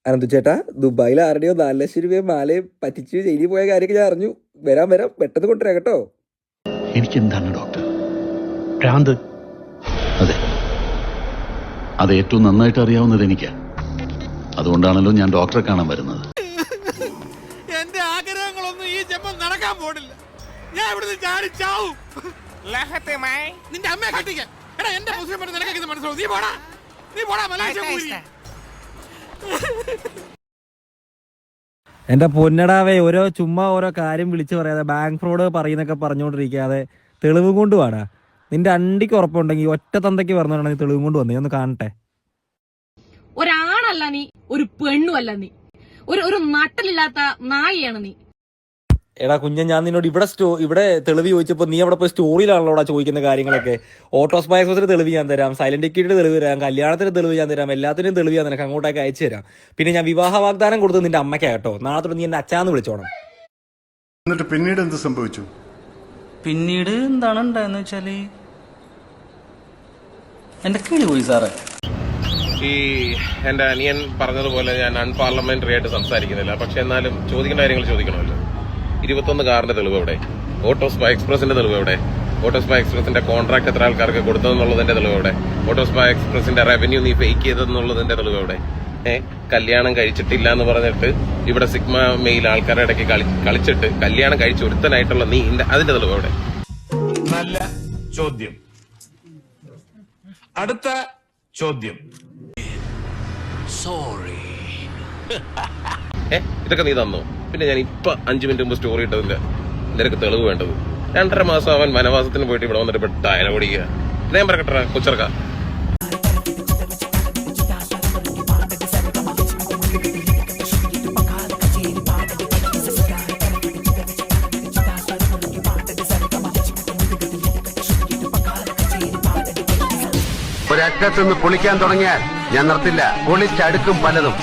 അനന്തു ചേട്ടാ, ദുബായിൽ ആരുടെയോ 4 ലക്ഷം രൂപയും മാലയും പറ്റിച്ച് ജയിലിൽ പോയ കാര്യമൊക്കെ ഞാൻ അറിഞ്ഞു. വരാം പെട്ടെന്ന് കൊണ്ടുവരാം കേട്ടോ. എനിക്കെന്താണ് ഡോക്ടർ, ഭ്രാന്ത്? അതെ, അത് ഏറ്റവും നന്നായിട്ട് അറിയാവുന്നത് എനിക്കാ. അതുകൊണ്ടാണല്ലോ ഞാൻ ഡോക്ടറെ കാണാൻ വരുന്നത്. എന്റെ ആഗ്രഹങ്ങളൊന്നും ഈ ജന്മം നടക്കാൻ പോണില്ല. ഞാൻ ഇവിടുന്ന് ചാടി ചാവും. നിന്റെ അമ്മയെ കെട്ടിക്കാൻ എടാ, എന്റെ മുസ്ലിം നിനക്ക് മനസ്സിലാവും. നീ പോടാ മലേഷ്യ പോയി. എന്റെ പൊന്നടാവേ, ചുമ്മാ ഓരോ കാര്യം വിളിച്ചു പറയാതെ ബാങ്ക് ഫ്രോഡ് പറയുന്നൊക്കെ പറഞ്ഞുകൊണ്ടിരിക്കാതെ തെളിവും കൊണ്ട് വാടാ. നിന്റെ അണ്ടിക്ക് ഉറപ്പുണ്ടെങ്കിൽ ഒറ്റ തന്തയ്ക്ക് പറഞ്ഞോണ്ടാണ് നീ തെളിവും കൊണ്ട് വന്നേ. ഒന്ന് കാണട്ടെ. ഒരാണല്ല നീ, ഒരു പെണ്ണുമല്ല നീ, ഒരു നട്ടലില്ലാത്ത നായിയാണ് നീ. എടാ കുഞ്ഞ, ഞാൻ നിന്നോട് ഇവിടെ തെളിവ് ചോദിച്ചപ്പോൾ നീ അവിടെ പോയി സ്റ്റോറിയിലാണല്ലോടാ ചോദിക്കുന്ന കാര്യങ്ങളൊക്കെ. ഓട്ടോസ്പാ എക്സ്പ്രസിന് തെളിവ് ഞാൻ തരാം, സൈലന്റ് ടിക്കറ്റിന് തെളിവ് തരാം, കല്യാണത്തിന് തെളിവ് ഞാൻ തരാം, എല്ലാത്തിനും തെളിവ് ഞാൻ നിനക്ക് അങ്ങോട്ടേക്ക് അയച്ചു തരാം. പിന്നെ ഞാൻ വിവാഹ വാഗ്ദാനം കൊടുത്തത് നിന്റെ അമ്മയ്ക്കാട്ടോ. നാളെ തൊട്ട് നീ എന്നെ അച്ഛാന്ന് വിളിച്ചോണം. എന്നിട്ട് പിന്നീട് എന്ത് സംഭവിച്ചു? പിന്നീട് എന്താണ് ഉണ്ടായെന്ന് വെച്ചാല് എന്റെ കിളി പോയി സാറേ. ഈ എന്റെ അനിയൻ പറഞ്ഞതുപോലെ ഞാൻ അൺപാർലമെന്ററി ആയിട്ട് സംസാരിക്കുന്നില്ല. പക്ഷെ എന്നാലും ചോദിക്കേണ്ട കാര്യങ്ങൾ ചോദിക്കണമല്ലോ. 21 കാറിന്റെ തെളിവ് എവിടെ? ഓട്ടോസ്പാ എക്സ്പ്രസിന്റെ തെളിവ് എവിടെ? ഓട്ടോസ്പാ എക്സ്പ്രസിന്റെ കോൺട്രാക്ട് എത്ര ആൾക്കാർക്ക് കൊടുത്തതെന്നുള്ളതിന്റെ തെളിവ് എവിടെ? ഓട്ടോസ്പാ എക്സ്പ്രസിന്റെ റവന്യൂ നീ ഫേക്ക് ചെയ്തതെന്നുള്ളതിന്റെ തെളിവ് എവിടെ? കല്യാണം കഴിച്ചിട്ടില്ല എന്ന് പറഞ്ഞിട്ട് ഇവിടെ സിഗ്മ മെയിൽ ആൾക്കാരുടെ ഇടയ്ക്ക് കളിച്ചിട്ട് കല്യാണം കഴിച്ച് ഒരുത്തനായിട്ടുള്ള നീ അതിന്റെ തെളിവ് എവിടെ? നല്ല ചോദ്യം. അടുത്ത ചോദ്യം. സോറി. ഇതൊക്കെ നീ തന്നോ? പിന്നെ ഞാൻ ഇപ്പൊ 5 മിനിറ്റ് മുമ്പ് സ്റ്റോറി ഇട്ടതിന്റെ നിനക്ക് തെളിവ് വേണ്ടത്? 2.5 മാസം അവൻ വനവാസത്തിന് പോയിട്ട് ഇവിടെ വന്നിട്ട് ഇപ്പൊ ഡയലോഗ് ഓടിക്കുക. ഞാൻ പറക്കട്ടെ കൊച്ചർക്ക. ഒരറ്റത്തുനിന്ന് പൊളിക്കാൻ തുടങ്ങിയാൽ ഞാൻ നിർത്തില്ല. പൊളിച്ചടുക്കും പലതും.